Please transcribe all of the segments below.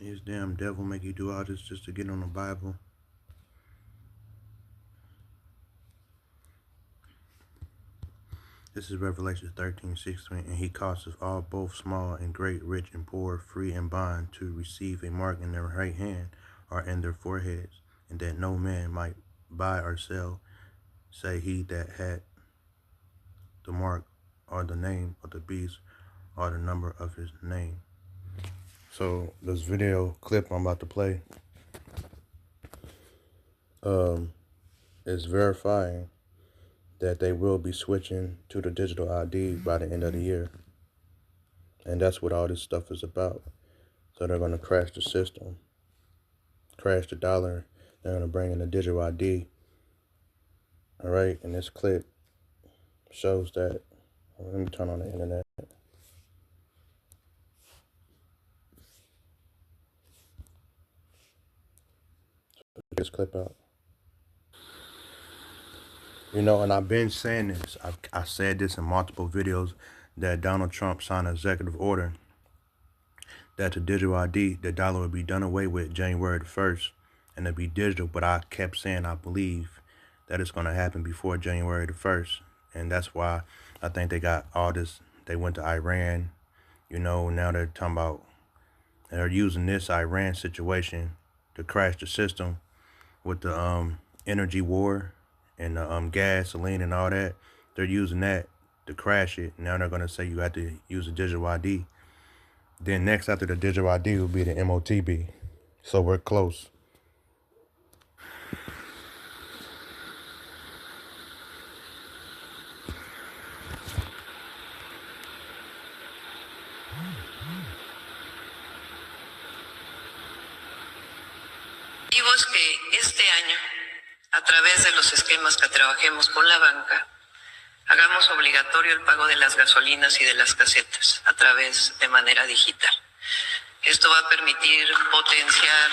This damn devil make you do all this just to get on the Bible. This is Revelation 13:16, and he causeth all, both small and great, rich and poor, free and bond, to receive a mark in their right hand or in their foreheads, and that no man might buy or sell, say he that had the mark or the name of the beast or the number of his name. So this video clip I'm about to play is verifying that they will be switching to the digital ID by the end of the year. And that's what all this stuff is about. So they're going to crash the system, crash the dollar. They're going to bring in the digital ID. All right. And this clip shows that. Let me turn on the internet. Check this clip out. You know, and I've been saying this. I said this in multiple videos, that Donald Trump signed an executive order that the digital ID, the dollar, would be done away with January the 1st, and it'd be digital. But I kept saying I believe that it's going to happen before January the 1st. And that's why I think they got all this. They went to Iran. You know, now they're talking about, they're using this Iran situation to crash the system with the energy war and the gasoline and all that. They're using that to crash it. Now they're going to say you have to use a digital ID. Then next after the digital ID will be the MOTB. So we're close. Que este año, a través de los esquemas que trabajemos con la banca, hagamos obligatorio el pago de las gasolinas y de las casetas a través de manera digital. Esto va a permitir potenciar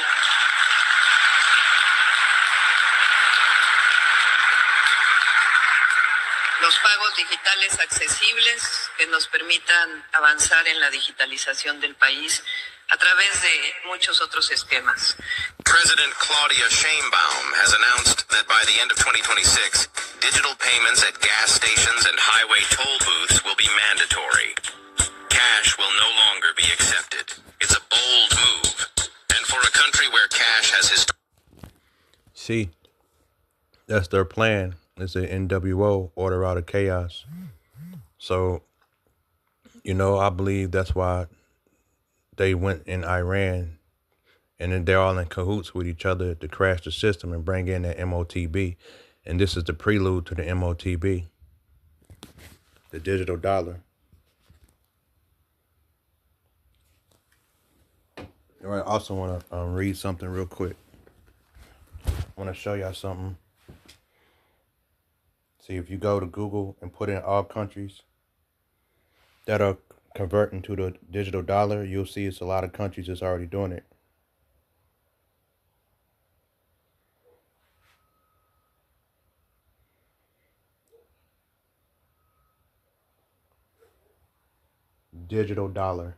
los pagos digitales accesibles que nos permitan avanzar en la digitalización del país a través de muchos otros esquemas. President Claudia Sheinbaum has announced that by the end of 2026, digital payments at gas stations and highway toll booths will be mandatory. Cash will no longer be accepted. It's a bold move. And for a country where cash has See, that's their plan. It's an NWO, order out of chaos. So, you know, I believe that's why they went in Iran, and then they're all in cahoots with each other to crash the system and bring in the MOTB. And this is the prelude to the MOTB, the digital dollar. All right, I also want to read something real quick. I want to show y'all something. See, if you go to Google and put in all countries that are converting to the digital dollar, you'll see it's a lot of countries that's already doing it. Digital dollar.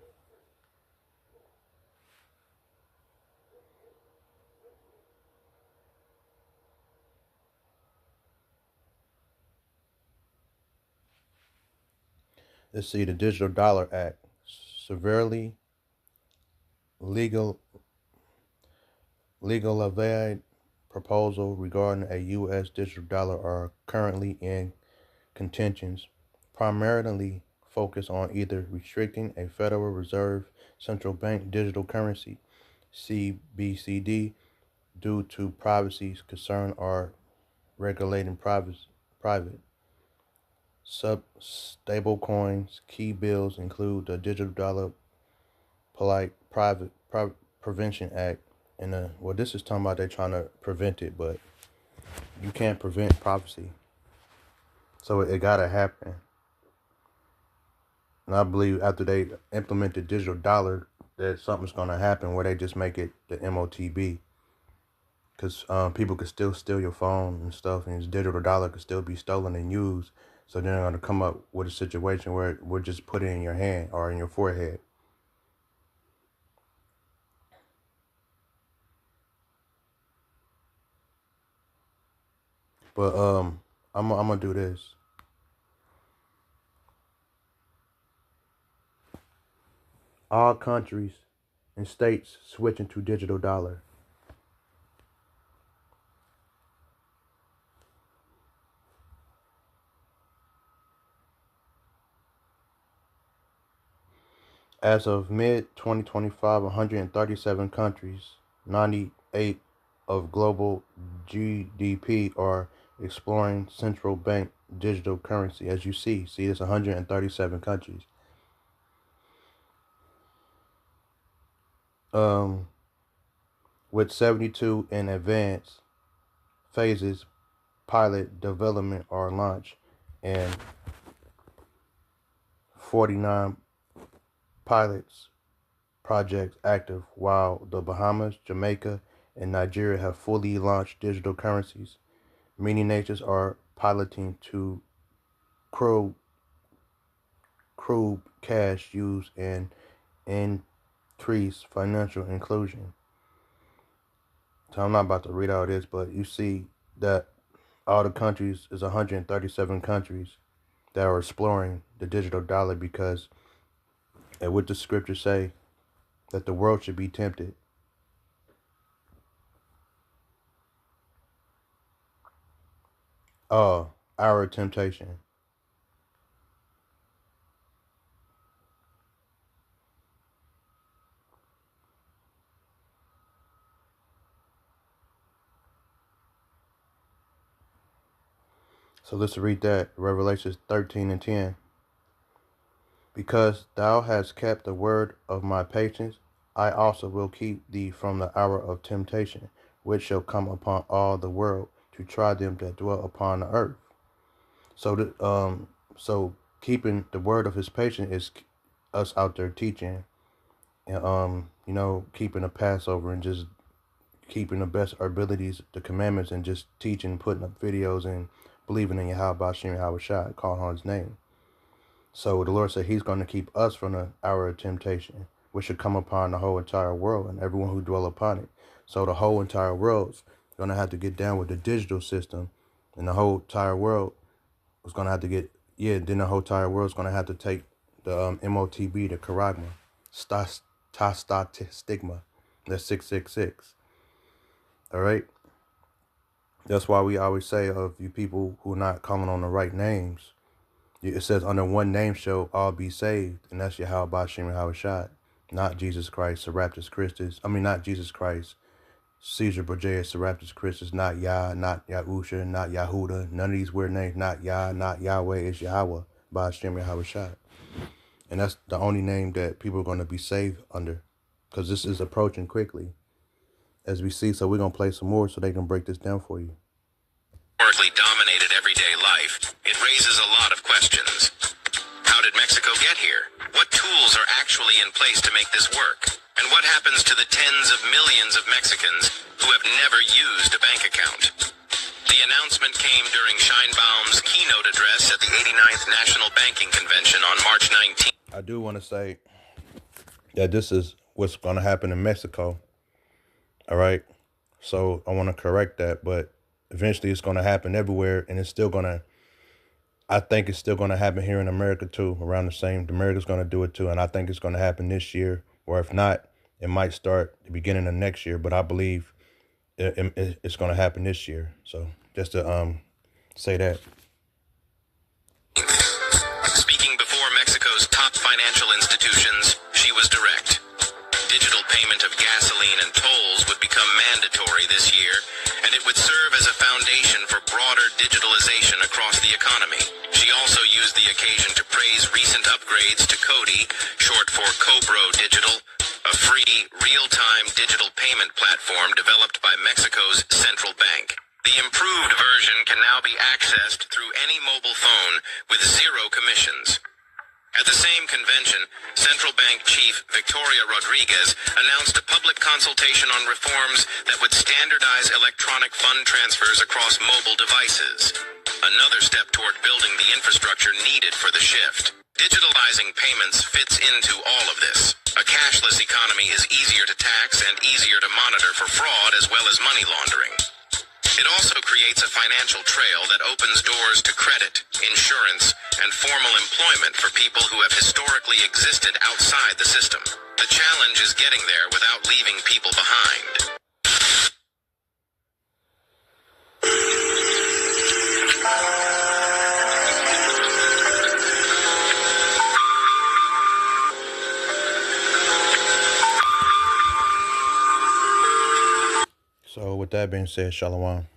Let's see, the Digital Dollar Act. Severely legalized proposal regarding a U.S. digital dollar are currently in contentions, primarily focused on either restricting a Federal Reserve Central Bank digital currency, CBCD, due to privacy concern, or regulating private stablecoins. Key bills include the Digital Dollar Prevention Act, and well, this is talking about they're trying to prevent it, but you can't prevent privacy, so it gotta happen. And I believe after they implement the digital dollar, that something's gonna happen where they just make it the MOTB, because people could still steal your phone and stuff, and this digital dollar could still be stolen and used. So then they're gonna come up with a situation where we'll just put it in your hand or in your forehead. But I'm gonna do this. All countries and states switching to digital dollar. As of mid-2025, 137 countries, 98 of global GDP are exploring central bank digital currency. As you see, it's 137 countries. With 72 in advanced phases, pilot development or launch, and 49 pilots projects active, while the Bahamas, Jamaica, and Nigeria have fully launched digital currencies. Many nations are piloting to curb cash use and increase financial inclusion. So I'm not about to read all this, but you see that all the countries is 137 countries that are exploring the digital dollar because, and what the scriptures say, that the world should be tempted. Our temptation. So let's read that. Revelation 13:10. Because thou hast kept the word of my patience, I also will keep thee from the hour of temptation, which shall come upon all the world to try them that dwell upon the earth. So keeping the word of his patience is us out there teaching, and keeping the Passover and just keeping the best our abilities, the commandments, and just teaching, putting up videos, and believing in Yahweh Shem Yahweh Shai, calling on his name. So the Lord said he's going to keep us from the hour of temptation, which should come upon the whole entire world and everyone who dwell upon it. So the whole entire world's going to have to get down with the digital system, and the whole entire world is going to have to then the whole entire world's going to have to take the MOTB, the charagma, stigma, that's 666. All right. That's why we always say of you people who are not calling on the right names, it says under one name shall all be saved, and that's Yahweh Shem Yahweh Shai, not Jesus Christ, Serapis Christus. Not Jesus Christ, Caesar Borgia, Serapis Christus, not Yah, not Yahusha, not Yahuda. None of these weird names, not Yah, not Yahweh, it's Yahweh Shem Yahweh Shai. And that's the only name that people are going to be saved under, because this is approaching quickly, as we see. So we're going to play some more so they can break this down for you. Historically dominated everyday life, it raises a lot of questions. How did Mexico get here? What tools are actually in place to make this work? And what happens to the tens of millions of Mexicans who have never used a bank account? The announcement came during Scheinbaum's keynote address at the 89th National Banking Convention on March 19th. I do want to say that this is what's going to happen in Mexico. All right. So I want to correct that, but eventually it's going to happen everywhere, and I think it's still going to happen here in America too, around the same. America's going to do it too, and I think it's going to happen this year, or if not, it might start the beginning of next year, but I believe it's going to happen this year. So just to say that. Speaking before Mexico's top financial institutions, she was direct. Digital payment of gasoline and tolls would become mandatory this year, and it would serve as a foundation for broader digitalization across the economy. She also used the occasion to praise recent upgrades to CODI, short for Cobro Digital, a free, real-time digital payment platform developed by Mexico's central bank. The improved version can now be accessed through any mobile phone with zero commissions. At the same convention, Central Bank Chief Victoria Rodriguez announced a public consultation on reforms that would standardize electronic fund transfers across mobile devices. Another step toward building the infrastructure needed for the shift. Digitalizing payments fits into all of this. A cashless economy is easier to tax and easier to monitor for fraud as well as money laundering. It also creates a financial trail that opens doors to credit, insurance, and formal employment for people who have historically existed outside the system. The challenge is getting there without leaving people behind. So with that being said, Shalom.